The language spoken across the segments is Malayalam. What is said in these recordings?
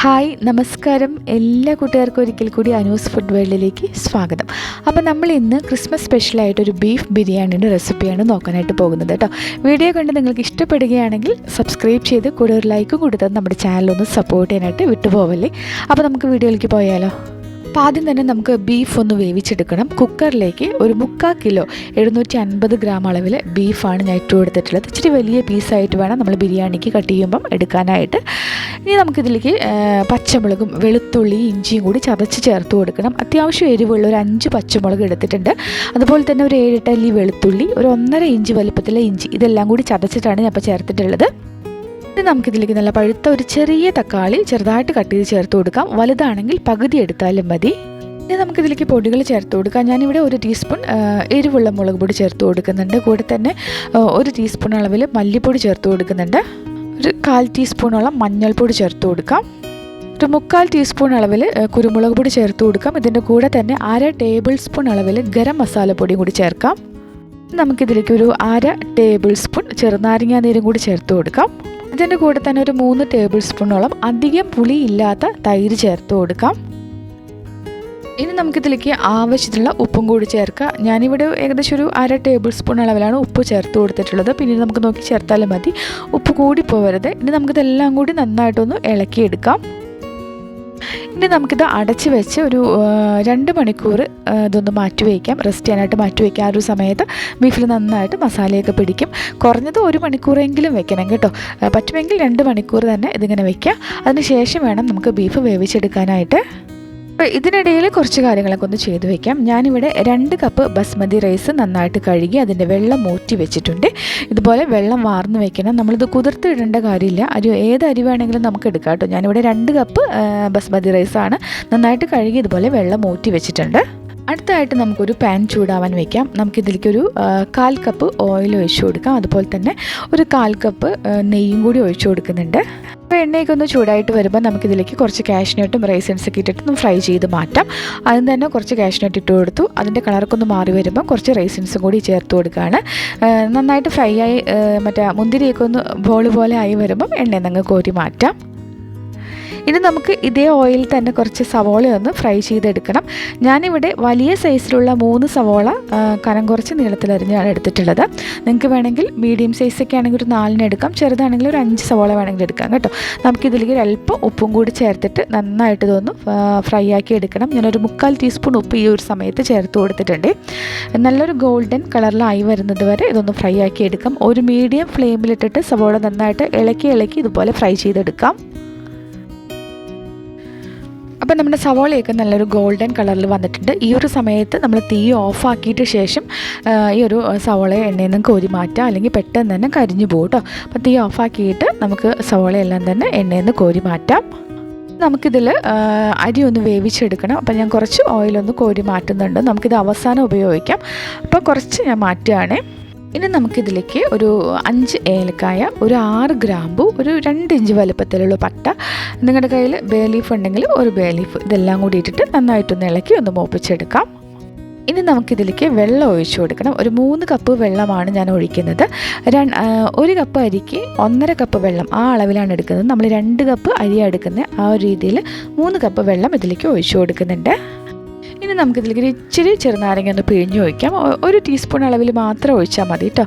ഹായ് നമസ്കാരം എല്ലാ കൂട്ടുകാർക്കും ഒരിക്കൽ കൂടി അനൂസ് ഫുഡ് വേൾഡിലേക്ക് സ്വാഗതം. അപ്പോൾ നമ്മൾ ഇന്ന് ക്രിസ്മസ് സ്പെഷ്യലായിട്ടൊരു ബീഫ് ബിരിയാണിയുടെ റെസിപ്പിയാണ് നോക്കാനായിട്ട് പോകുന്നത് കേട്ടോ. വീഡിയോ കണ്ട് നിങ്ങൾക്ക് ഇഷ്ടപ്പെടുകയാണെങ്കിൽ സബ്സ്ക്രൈബ് ചെയ്ത് കൂടെ ഒരു ലൈക്കും കൊടുത്താൽ നമ്മുടെ ചാനലൊന്ന് സപ്പോർട്ട് ചെയ്യാനായിട്ട് വിട്ടുപോകല്ലേ. അപ്പോൾ നമുക്ക് വീഡിയോയിലേക്ക് പോയാലോ. അപ്പോൾ ആദ്യം തന്നെ നമുക്ക് ബീഫ് ഒന്ന് വേവിച്ചെടുക്കണം. കുക്കറിലേക്ക് ഒരു 3/4 കിലോ 750 ഗ്രാം അളവിൽ ബീഫാണ് ഞാൻ ഇട്ട് കൊടുത്തിട്ടുള്ളത്. ഇച്ചിരി വലിയ പീസായിട്ട് വേണം നമ്മൾ ബിരിയാണിക്ക് കട്ട് ചെയ്യുമ്പം എടുക്കാനായിട്ട്. ഇനി നമുക്കിതിലേക്ക് പച്ചമുളകും വെളുത്തുള്ളി ഇഞ്ചിയും കൂടി ചതച്ച് ചേർത്ത് കൊടുക്കണം. അത്യാവശ്യം എരിവുള്ള ഒരു 5 പച്ചമുളക് എടുത്തിട്ടുണ്ട്. അതുപോലെ തന്നെ ഒരു 7-8 അല്ലി വെളുത്തുള്ളി, ഒരു 1.5 ഇഞ്ച് വലുപ്പത്തിലെ ഇഞ്ചി, ഇതെല്ലാം കൂടി ചതച്ചിട്ടാണ് ഞാൻ ഇപ്പോൾ ചേർത്തിട്ടുള്ളത്. നമുക്കിതിലേക്ക് നല്ല പഴുത്ത ഒരു ചെറിയ തക്കാളി ചെറുതായിട്ട് കട്ട് ചെയ്ത് ചേർത്ത് കൊടുക്കാം. വലുതാണെങ്കിൽ പകുതി എടുത്താലും മതി. ഇനി നമുക്കിതിലേക്ക് പൊടികൾ ചേർത്ത് കൊടുക്കാം. ഞാനിവിടെ 1 ടീസ്പൂൺ എരിവുള്ള മുളക് പൊടി ചേർത്ത് കൊടുക്കുന്നുണ്ട്. കൂടെ തന്നെ 1 ടീസ്പൂൺ അളവിൽ മല്ലിപ്പൊടി ചേർത്ത് കൊടുക്കുന്നുണ്ട്. ഒരു 1/4 ടീസ്പൂണോളം മഞ്ഞൾപ്പൊടി ചേർത്ത് കൊടുക്കാം. ഒരു 3/4 ടീസ്പൂൺ അളവിൽ കുരുമുളക് പൊടി ചേർത്ത് കൊടുക്കാം. ഇതിൻ്റെ കൂടെ തന്നെ 1/2 ടേബിൾ സ്പൂൺ അളവിൽ ഗരം മസാലപ്പൊടിയും കൂടി ചേർക്കാം. നമുക്കിതിലേക്ക് ഒരു 1/2 ടേബിൾ സ്പൂൺ ചെറുനാരങ്ങ നീരും കൂടി ചേർത്ത് കൊടുക്കാം. ഇതിൻ്റെ കൂടെ തന്നെ ഒരു 3 ടേബിൾ സ്പൂണോളം അധികം പുളിയില്ലാത്ത തൈര് ചേർത്ത് കൊടുക്കാം. ഇനി നമുക്കിതിലേക്ക് ആവശ്യത്തിനുള്ള ഉപ്പും കൂടി ചേർക്കാം. ഞാനിവിടെ ഏകദേശം ഒരു 1/2 ടേബിൾ സ്പൂൺ അളവിലാണ് ഉപ്പ് ചേർത്ത് കൊടുത്തിട്ടുള്ളത്. പിന്നീട് നമുക്ക് നോക്കി ചേർത്താലും മതി, ഉപ്പ് കൂടി പോകരുത്. ഇനി നമുക്കിതെല്ലാം കൂടി നന്നായിട്ടൊന്ന് ഇളക്കിയെടുക്കാം. ഇനി നമുക്കിത് അടച്ച് വെച്ച് ഒരു 2 മണിക്കൂർ ഇതൊന്ന് മാറ്റി വയ്ക്കാം, റെസ്റ്റ് ചെയ്യാനായിട്ട് മാറ്റി വയ്ക്കാം. ആ ഒരു സമയത്ത് ബീഫിൽ നന്നായിട്ട് മസാലയൊക്കെ പിടിക്കും. കുറഞ്ഞത് 1 മണിക്കൂറെങ്കിലും വെക്കണം കേട്ടോ. പറ്റുമെങ്കിൽ 2 മണിക്കൂർ തന്നെ ഇതിങ്ങനെ വയ്ക്കുക. അതിന് ശേഷം വേണം നമുക്ക് ബീഫ് വേവിച്ചെടുക്കാനായിട്ട്. അപ്പോൾ ഇതിനിടയിൽ കുറച്ച് കാര്യങ്ങളൊക്കെ ഒന്ന് ചെയ്ത് വയ്ക്കാം. ഞാനിവിടെ 2 കപ്പ് ബസ്മതി റൈസ് നന്നായിട്ട് കഴുകി അതിൻ്റെ വെള്ളം ഊറ്റി വെച്ചിട്ടുണ്ട്. ഇതുപോലെ വെള്ളം വാർന്ന് വെക്കണം. നമ്മളിത് കുതിർത്ത് ഇടേണ്ട കാര്യമില്ല. ഏത് അരി വേണമെങ്കിലും നമുക്ക് എടുക്കാം കേട്ടോ. ഞാനിവിടെ 2 കപ്പ് ബസ്മതി റൈസാണ് നന്നായിട്ട് കഴുകി ഇതുപോലെ വെള്ളം ഊറ്റി വെച്ചിട്ടുണ്ട്. അടുത്തായിട്ട് നമുക്കൊരു പാൻ ചൂടാവാൻ വയ്ക്കാം. നമുക്കിതിലേക്കൊരു 1/4 കപ്പ് ഓയിൽ ഒഴിച്ചു കൊടുക്കാം. അതുപോലെ തന്നെ ഒരു 1/4 കപ്പ് നെയ്യും കൂടി ഒഴിച്ചു കൊടുക്കുന്നുണ്ട്. അപ്പോൾ എണ്ണയൊക്കെ ഒന്ന് ചൂടായിട്ട് വരുമ്പോൾ നമുക്കിതിലേക്ക് കുറച്ച് കാഷ്നട്ടും റൈസിൻസൊക്കെ ഇട്ടിട്ട് ഫ്രൈ ചെയ്ത് മാറ്റാം. അതിന് തന്നെ കുറച്ച് കാഷ്നട്ട് ഇട്ട് കൊടുത്തു. അതിൻ്റെ കളറൊക്കെ ഒന്ന് മാറി വരുമ്പോൾ കുറച്ച് റൈസിൻസും കൂടി ചേർത്ത് കൊടുക്കുകയാണ്. നന്നായിട്ട് ഫ്രൈ ആയി മറ്റേ മുന്തിരിയൊക്കെ ഒന്ന് ബോൾ പോലെ ആയി വരുമ്പം എണ്ണ അങ്ങ് കോരി മാറ്റാം. ഇനി നമുക്ക് ഇതേ ഓയിലിൽ തന്നെ കുറച്ച് സവോള ഒന്ന് ഫ്രൈ ചെയ്തെടുക്കണം. ഞാനിവിടെ വലിയ സൈസിലുള്ള 3 സവോള കനം കുറച്ച് നീളത്തിലരിഞ്ഞാണ് എടുത്തിട്ടുള്ളത്. നിങ്ങൾക്ക് വേണമെങ്കിൽ മീഡിയം സൈസൊക്കെ ആണെങ്കിൽ ഒരു 4 എടുക്കാം, ചെറുതാണെങ്കിൽ ഒരു 5 സവോള വേണമെങ്കിൽ എടുക്കാം കേട്ടോ. നമുക്കിതിലേക്ക് അല്പം ഉപ്പും കൂടി ചേർത്തിട്ട് നന്നായിട്ട് ഇതൊന്ന് ഫ്രൈ ആക്കി എടുക്കണം. ഞാനൊരു 3/4 ടീസ്പൂൺ ഉപ്പ് ഈ ഒരു സമയത്ത് ചേർത്ത് കൊടുത്തിട്ടുണ്ട്. നല്ലൊരു ഗോൾഡൻ കളറിലായി വരുന്നത് വരെ ഇതൊന്ന് ഫ്രൈ ആക്കി എടുക്കാം. ഒരു മീഡിയം ഫ്ലെയിമിലിട്ടിട്ട് സവോള നന്നായിട്ട് ഇളക്കി ഇതുപോലെ ഫ്രൈ ചെയ്തെടുക്കാം. അപ്പോൾ നമ്മുടെ സവോളയൊക്കെ നല്ലൊരു ഗോൾഡൻ കളറിൽ വന്നിട്ടുണ്ട്. ഈ ഒരു സമയത്ത് നമ്മൾ തീ ഓഫാക്കിയിട്ട് ശേഷം ഈ ഒരു സവോള എണ്ണയിൽ നിന്ന് കോരി മാറ്റാം, അല്ലെങ്കിൽ പെട്ടെന്ന് തന്നെ കരിഞ്ഞു പോകും കേട്ടോ. അപ്പോൾ തീ ഓഫാക്കിയിട്ട് നമുക്ക് സവോളയെല്ലാം തന്നെ എണ്ണയിൽ നിന്ന് കോരി മാറ്റാം. നമുക്കിതിൽ അരി ഒന്ന് വേവിച്ചെടുക്കണം. അപ്പോൾ ഞാൻ കുറച്ച് ഓയിലൊന്ന് കോരി മാറ്റുന്നുണ്ട്. നമുക്കിത് അവസാനം ഉപയോഗിക്കാം. അപ്പോൾ കുറച്ച് ഞാൻ മാറ്റുകയാണ്. ഇനി നമുക്കിതിലേക്ക് ഒരു 5 ഏലക്കായ, ഒരു 6 ഗ്രാമ്പു, ഒരു 2 ഇഞ്ച് വലുപ്പത്തിലുള്ള പട്ട, നിങ്ങളുടെ കയ്യിൽ ബേ ലീഫ് ഉണ്ടെങ്കിൽ ഒരു ബേ ലീഫ്, ഇതെല്ലാം കൂടി ഇട്ടിട്ട് നന്നായിട്ടൊന്ന് ഇളക്കി ഒന്ന് മൂപ്പിച്ചെടുക്കാം. ഇനി നമുക്കിതിലേക്ക് വെള്ളം ഒഴിച്ചു കൊടുക്കണം. ഒരു 3 കപ്പ് വെള്ളമാണ് ഞാൻ ഒഴിക്കുന്നത്. 1 കപ്പ് അരിക്ക് 1.5 കപ്പ് വെള്ളം, ആ അളവിലാണ് എടുക്കുന്നത്. നമ്മൾ 2 കപ്പ് അരിയാണ് എടുക്കുന്നത്. ആ ഒരു രീതിയിൽ 3 കപ്പ് വെള്ളം ഇതിലേക്ക് ഒഴിച്ചു കൊടുക്കുന്നുണ്ട്. ഇനി നമുക്കിതിലേക്ക് ഇച്ചിരി ചെറുനാരങ്ങ ഒന്ന് പിഴിഞ്ഞ് ഒഴിക്കാം. 1 ടീസ്പൂൺ അളവിൽ മാത്രം ഒഴിച്ചാൽ മതി കേട്ടോ.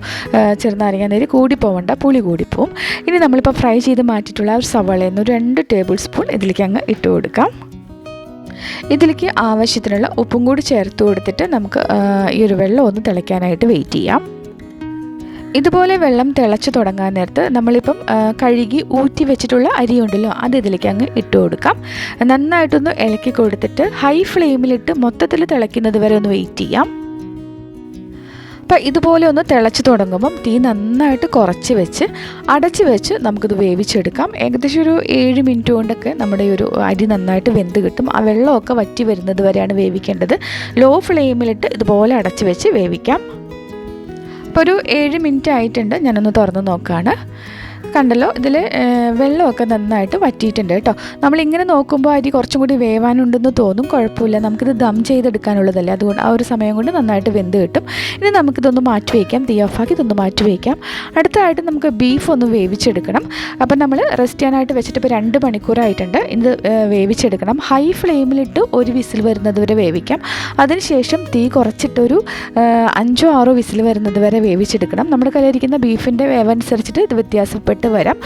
ചെറുനാരങ്ങ നീര് കൂടി പോകണ്ട, പുളി കൂടിപ്പോവും. ഇനി നമ്മളിപ്പോൾ ഫ്രൈ ചെയ്ത് മാറ്റിയിട്ടുള്ള ഒരു സവാളയിൽ നിന്ന് 2 ടേബിൾ സ്പൂൺ ഇതിലേക്ക് അങ്ങ് ഇട്ട് കൊടുക്കാം. ഇതിലേക്ക് ആവശ്യത്തിനുള്ള ഉപ്പും കൂടി ചേർത്ത് കൊടുത്തിട്ട് നമുക്ക് ഈ ഒരു വെള്ളം ഒന്ന് തിളയ്ക്കാനായിട്ട് വെയിറ്റ് ചെയ്യാം. ഇതുപോലെ വെള്ളം തിളച്ച് തുടങ്ങാൻ നേരത്ത് നമ്മളിപ്പം കഴുകി ഊറ്റി വെച്ചിട്ടുള്ള അരി ഉണ്ടല്ലോ, അത് ഇതിലേക്ക് അങ്ങ് ഇട്ട് കൊടുക്കാം. നന്നായിട്ടൊന്ന് ഇളക്കി കൊടുത്തിട്ട് ഹൈ ഫ്ലെയിമിലിട്ട് മൊത്തത്തിൽ തിളയ്ക്കുന്നത് വരെ ഒന്ന് വെയിറ്റ് ചെയ്യാം. അപ്പോൾ ഇതുപോലെ ഒന്ന് തിളച്ച് തുടങ്ങുമ്പം തീ നന്നായിട്ട് കുറച്ച് വെച്ച് അടച്ച് വെച്ച് നമുക്കിത് വേവിച്ചെടുക്കാം. ഏകദേശം ഒരു 7 മിനിറ്റ് കൊണ്ടൊക്കെ നമ്മുടെ ഈ ഒരു അരി നന്നായിട്ട് വെന്ത് കിട്ടും. ആ വെള്ളമൊക്കെ വറ്റി വരുന്നത് വരെയാണ് വേവിക്കേണ്ടത്. ലോ ഫ്ലെയിമിലിട്ട് ഇതുപോലെ അടച്ച് വെച്ച് വേവിക്കാം. അപ്പോൾ ഒരു 7 മിനിറ്റ് ആയിട്ടുണ്ട്. ഞാനൊന്ന് തുറന്ന് നോക്കുകയാണ്. കണ്ടല്ലോ, ഇതിൽ വെള്ളമൊക്കെ നന്നായിട്ട് വറ്റിയിട്ടുണ്ട് കേട്ടോ. നമ്മളിങ്ങനെ നോക്കുമ്പോൾ അരി കുറച്ചും കൂടി വേവാനുണ്ടെന്ന് തോന്നും. കുഴപ്പമില്ല, നമുക്കിത് ദം ചെയ്തെടുക്കാനുള്ളതല്ലേ, അതുകൊണ്ട് ആ ഒരു സമയം കൊണ്ട് നന്നായിട്ട് വെന്ത് കിട്ടും. ഇനി നമുക്കിതൊന്ന് മാറ്റി വയ്ക്കാം, തീ ഓഫാക്കി ഇതൊന്ന് മാറ്റി വയ്ക്കാം. അടുത്തതായിട്ട് നമുക്ക് ബീഫ് ഒന്ന് വേവിച്ചെടുക്കണം. അപ്പം നമ്മൾ റെസ്റ്റ് ചെയ്യാനായിട്ട് വെച്ചിട്ട് ഇപ്പോൾ 2 മണിക്കൂറായിട്ടുണ്ട്. ഇത് വേവിച്ചെടുക്കണം. ഹൈ ഫ്ലെയിമിലിട്ട് ഒരു വിസിൽ വരുന്നത് വരെ വേവിക്കാം. അതിനുശേഷം തീ കുറച്ചിട്ടൊരു 5-6 വിസിൽ വരുന്നത് വരെ വേവിച്ചെടുക്കണം. നമ്മുടെ കയ്യിലിരിക്കുന്ന ബീഫിൻ്റെ വേവനുസരിച്ചിട്ട് ഇത് വ്യത്യാസപ്പെട്ട് വരാം.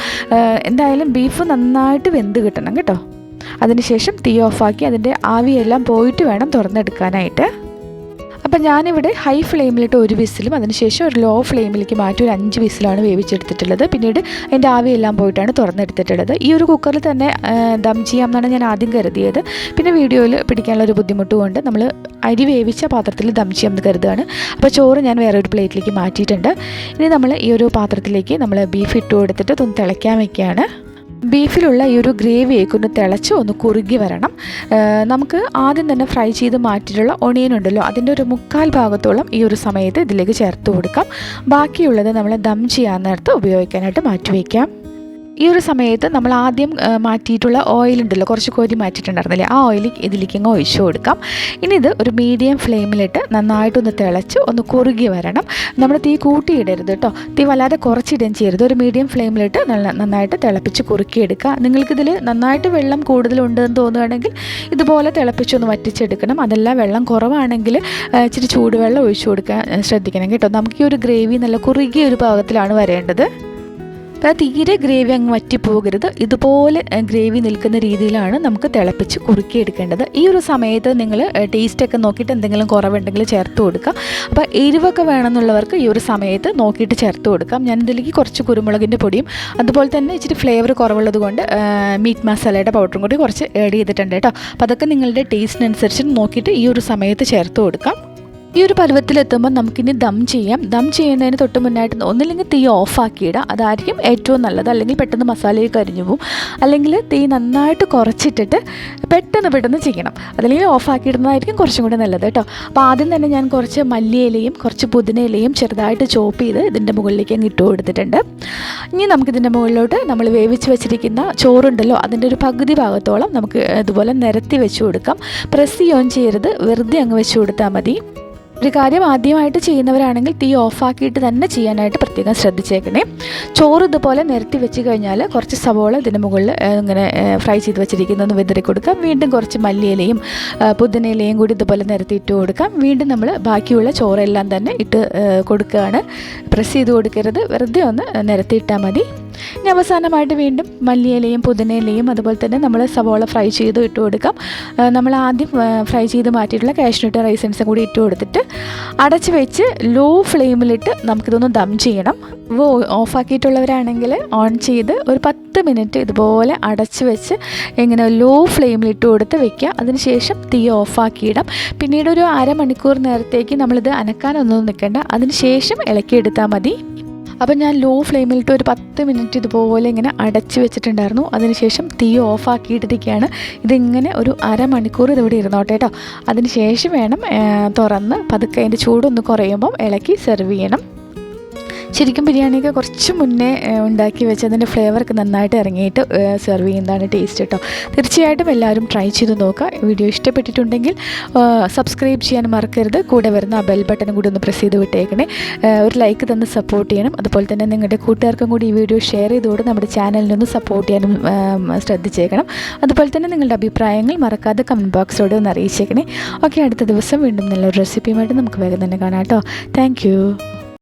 എന്തായാലും ബീഫ് നന്നായിട്ട് വെന്ത് കിട്ടണം കേട്ടോ. അതിനുശേഷം തീ ഓഫാക്കി അതിൻ്റെ ആവിയെല്ലാം പോയിട്ട് വേണം തുറന്നെടുക്കാനായിട്ട്. അപ്പം ഞാനിവിടെ ഹൈ ഫ്ലെയിമിലിട്ട് ഒരു വിസിലും അതിനുശേഷം ഒരു ലോ ഫ്ലെയിമിലേക്ക് മാറ്റി ഒരു 5 വിസിലാണ് വേവിച്ചെടുത്തിട്ടുള്ളത്. പിന്നീട് അതിൻ്റെ ആവിയെല്ലാം പോയിട്ടാണ് തുറന്നെടുത്തിട്ടുള്ളത്. ഈ ഒരു കുക്കറിൽ തന്നെ ദം ചെയ്യാമെന്നാണ് ഞാൻ ആദ്യം കരുതിയത്. പിന്നെ വീഡിയോയിൽ പിടിക്കാനുള്ള ഒരു ബുദ്ധിമുട്ട് കൊണ്ട് നമ്മൾ അരി വേവിച്ച പാത്രത്തിൽ ദം ചെയ്യാമെന്ന് കരുതുകയാണ്. അപ്പോൾ ചോറ് ഞാൻ വേറെ ഒരു പ്ലേറ്റിലേക്ക് മാറ്റിയിട്ടുണ്ട്. ഇനി നമ്മൾ ഈ ഒരു പാത്രത്തിലേക്ക് നമ്മൾ ബീഫ് ഇട്ട് കൊടുത്തിട്ട് ഒന്ന് തിളയ്ക്കാൻ വയ്ക്കുകയാണ്. ബീഫിലുള്ള ഈ ഒരു ഗ്രേവിയൊക്കെ ഒന്ന് തിളച്ച് ഒന്ന് കുറുകി വരണം. നമുക്ക് ആദ്യം തന്നെ ഫ്രൈ ചെയ്ത് മാറ്റിയിട്ടുള്ള ഒണിയൻ ഉണ്ടല്ലോ, അതിൻ്റെ ഒരു 1/4 ഭാഗത്തോളം ഈ ഒരു സമയത്ത് ഇതിലേക്ക് ചേർത്ത് കൊടുക്കാം. ബാക്കിയുള്ളത് നമ്മൾ ദം ചെയ്യാൻ നേരത്ത് ഉപയോഗിക്കാനായിട്ട് മാറ്റി വയ്ക്കാം. ഈ ഒരു സമയത്ത് നമ്മൾ ആദ്യം മാറ്റിയിട്ടുള്ള ഓയിലുണ്ടല്ലോ, കുറച്ച് കോരി മാറ്റിയിട്ടുണ്ടായിരുന്നില്ലേ, ആ ഓയിൽ ഇതിലേക്ക് അങ്ങ് ഒഴിച്ചു കൊടുക്കാം. ഇനി ഇത് ഒരു മീഡിയം ഫ്ലെയിമിലിട്ട് നന്നായിട്ടൊന്ന് തിളച്ച് ഒന്ന് കുറുകി വരണം. നമ്മൾ തീ കൂട്ടിയിടരുത് കേട്ടോ, തീ വല്ലാതെ കുറച്ചിടുകയും ചെയ്യരുത്. ഒരു മീഡിയം ഫ്ലെയിമിലിട്ട് നന്നായിട്ട് തിളപ്പിച്ച് കുറുക്കിയെടുക്കുക. നിങ്ങൾക്കിതിൽ നന്നായിട്ട് വെള്ളം കൂടുതലുണ്ടെന്ന് തോന്നുകയാണെങ്കിൽ ഇതുപോലെ തിളപ്പിച്ചൊന്ന് വറ്റിച്ചെടുക്കണം. അതല്ല വെള്ളം കുറവാണെങ്കിൽ ഇച്ചിരി ചൂടുവെള്ളം ഒഴിച്ചു കൊടുക്കാൻ ശ്രദ്ധിക്കണം കേട്ടോ. നമുക്ക് ഈ ഒരു ഗ്രേവി നല്ല കുറുകിയ ഒരു പാകത്തിലാണ് വരേണ്ടത്. അപ്പോൾ തീരെ ഗ്രേവി അങ്ങ് വറ്റിപ്പോകരുത്. ഇതുപോലെ ഗ്രേവി നിൽക്കുന്ന രീതിയിലാണ് നമുക്ക് തിളപ്പിച്ച് കുറുക്കിയെടുക്കേണ്ടത്. ഈ ഒരു സമയത്ത് നിങ്ങൾ ടേസ്റ്റൊക്കെ നോക്കിയിട്ട് എന്തെങ്കിലും കുറവുണ്ടെങ്കിൽ ചേർത്ത് കൊടുക്കുക. അപ്പോൾ എരിവൊക്കെ വേണമെന്നുള്ളവർക്ക് ഈ ഒരു സമയത്ത് നോക്കിയിട്ട് ചേർത്ത് കൊടുക്കാം. ഞാൻ ഇതിലേക്ക് കുറച്ച് കുരുമുളകിൻ്റെ പൊടിയും അതുപോലെ തന്നെ ഇച്ചിരി ഫ്ലേവർ കുറവുള്ളത് കൊണ്ട് മീറ്റ് മസാലയുടെ പൗഡറും കൂടി കുറച്ച് ആഡ് ചെയ്തിട്ടുണ്ട് കേട്ടോ. അപ്പോൾ അതൊക്കെ നിങ്ങളുടെ ടേസ്റ്റിനനുസരിച്ച് നോക്കിയിട്ട് ഈ ഒരു സമയത്ത് ചേർത്ത് കൊടുക്കാം. ഈ ഒരു പരുവത്തിലെത്തുമ്പോൾ നമുക്കിനി ദം ചെയ്യാം. ദം ചെയ്യുന്നതിന് തൊട്ട് മുന്നായിട്ട് ഒന്നില്ലെങ്കിൽ തീ ഓഫാക്കിയിടുക, അതായിരിക്കും ഏറ്റവും നല്ലത്. അല്ലെങ്കിൽ പെട്ടെന്ന് മസാലയിൽ കരിഞ്ഞു പോകും. അല്ലെങ്കിൽ തീ നന്നായിട്ട് കുറച്ചിട്ടിട്ട് പെട്ടെന്ന് ചെയ്യണം. അതല്ലെങ്കിൽ ഓഫാക്കിയിടുന്നതായിരിക്കും കുറച്ചും കൂടി നല്ലത് കേട്ടോ. അപ്പോൾ ആദ്യം തന്നെ ഞാൻ കുറച്ച് മല്ലിയിലയും കുറച്ച് പുതിനയിലയും ചെറുതായിട്ട് ചോപ്പ് ചെയ്ത് ഇതിൻ്റെ മുകളിലേക്ക് അങ്ങ് ഇട്ട് കൊടുത്തിട്ടുണ്ട്. ഇനി നമുക്കിതിൻ്റെ മുകളിലോട്ട് നമ്മൾ വേവിച്ച് വെച്ചിരിക്കുന്ന ചോറുണ്ടല്ലോ, അതിൻ്റെ ഒരു പകുതി ഭാഗത്തോളം നമുക്ക് ഇതുപോലെ നിരത്തി വെച്ച് കൊടുക്കാം. പ്രസ് ചെയ്യുകയും ചെയ്യരുത്, വെറുതെ അങ്ങ് വെച്ച് കൊടുത്താൽ മതി. ഒരു കാര്യം ആദ്യമായിട്ട് ചെയ്യുന്നവരാണെങ്കിൽ തീ ഓഫാക്കിയിട്ട് തന്നെ ചെയ്യാനായിട്ട് പ്രത്യേകം ശ്രദ്ധിച്ചേക്കണേ. ചോറ് ഇതുപോലെ നിരത്തി വെച്ച് കഴിഞ്ഞാൽ കുറച്ച് സവോള ഇതിന് മുകളിൽ ഇങ്ങനെ ഫ്രൈ ചെയ്ത് വെച്ചിരിക്കുന്നതൊന്ന് വിതറി കൊടുക്കാം. വീണ്ടും കുറച്ച് മല്ലിയിലയും പുതിനയിലയും കൂടി ഇതുപോലെ നിരത്തിയിട്ട് കൊടുക്കാം. വീണ്ടും നമ്മൾ ബാക്കിയുള്ള ചോറെല്ലാം തന്നെ ഇട്ട് കൊടുക്കുകയാണ്. പ്രസ് ചെയ്ത് കൊടുക്കരുത്, വെറുതെ ഒന്ന് നിരത്തിയിട്ടാൽ മതി. ഇനി അവസാനമായിട്ട് വീണ്ടും മല്ലിയിലയും പുതിനയിലയും അതുപോലെ തന്നെ നമ്മൾ സവോള ഫ്രൈ ചെയ്ത് ഇട്ട് കൊടുക്കാം. നമ്മൾ ആദ്യം ഫ്രൈ ചെയ്ത് മാറ്റിയിട്ടുള്ള കാഷ്നട്ട് റൈസൻസും കൂടി ഇട്ട് കൊടുത്തിട്ട് അടച്ച് വെച്ച് ലോ ഫ്ലെയിമിലിട്ട് നമുക്കിതൊന്ന് ദം ചെയ്യണം. ഓഫാക്കിയിട്ടുള്ളവരാണെങ്കിൽ ഓൺ ചെയ്ത് ഒരു 10 മിനിറ്റ് ഇതുപോലെ അടച്ച് വെച്ച് ഇങ്ങനെ ലോ ഫ്ലെയിമിലിട്ട് കൊടുത്ത് വെക്കുക. അതിനുശേഷം തീ ഓഫാക്കിയിടാം. പിന്നീട് ഒരു അരമണിക്കൂർ നേരത്തേക്ക് നമ്മളിത് അനക്കാനൊന്നും നിൽക്കേണ്ട, അതിനുശേഷം ഇളക്കിയെടുത്താൽ മതി. അപ്പം ഞാൻ ലോ ഫ്ലെയിമിലിട്ട് ഒരു 10 മിനിറ്റ് ഇതുപോലെ ഇങ്ങനെ അടച്ച് വെച്ചിട്ടുണ്ടായിരുന്നു. അതിനുശേഷം തീ ഓഫാക്കിയിട്ടിരിക്കുകയാണ്. ഇതിങ്ങനെ ഒരു അരമണിക്കൂർ ഇതിവിടെ ഇരുന്നോട്ടെ കേട്ടോ. അതിനുശേഷം വേണം തുറന്ന് പതുക്കെ അതിൻ്റെ ചൂടൊന്ന് കുറയുമ്പം ഇളക്കി സെർവ് ചെയ്യണം. ശരിക്കും ബിരിയാണിയൊക്കെ കുറച്ച് മുന്നേ ഉണ്ടാക്കി വെച്ച് അതിൻ്റെ ഫ്ലേവറൊക്കെ നന്നായിട്ട് ഇറങ്ങിയിട്ട് സെർവ് ചെയ്യുന്നതാണ് ടേസ്റ്റ് കേട്ടോ. തീർച്ചയായിട്ടും എല്ലാവരും ട്രൈ ചെയ്ത് നോക്കുക. വീഡിയോ ഇഷ്ടപ്പെട്ടിട്ടുണ്ടെങ്കിൽ സബ്സ്ക്രൈബ് ചെയ്യാൻ മറക്കരുത്. കൂടെ വരുന്ന ആ ബെൽ ബട്ടനും കൂടി ഒന്ന് പ്രസ് ചെയ്ത് വിട്ടേക്കണേ. ഒരു ലൈക്ക് തന്ന് സപ്പോർട്ട് ചെയ്യണം. അതുപോലെ തന്നെ നിങ്ങളുടെ കൂട്ടുകാർക്കും കൂടി ഈ വീഡിയോ ഷെയർ ചെയ്തുകൊണ്ട് നമ്മുടെ ചാനലിനൊന്ന് സപ്പോർട്ട് ചെയ്യാനും ശ്രദ്ധിച്ചേക്കണം. അതുപോലെ തന്നെ നിങ്ങളുടെ അഭിപ്രായങ്ങൾ മറക്കാതെ കമൻറ്റ് ബോക്സിലൂടെ ഒന്ന് അറിയിച്ചേക്കണേ. ഓക്കെ, അടുത്ത ദിവസം വീണ്ടും നല്ലൊരു റെസിപ്പിയുമായിട്ട് നമുക്ക് വേഗം തന്നെ കാണാം കേട്ടോ. Thank you.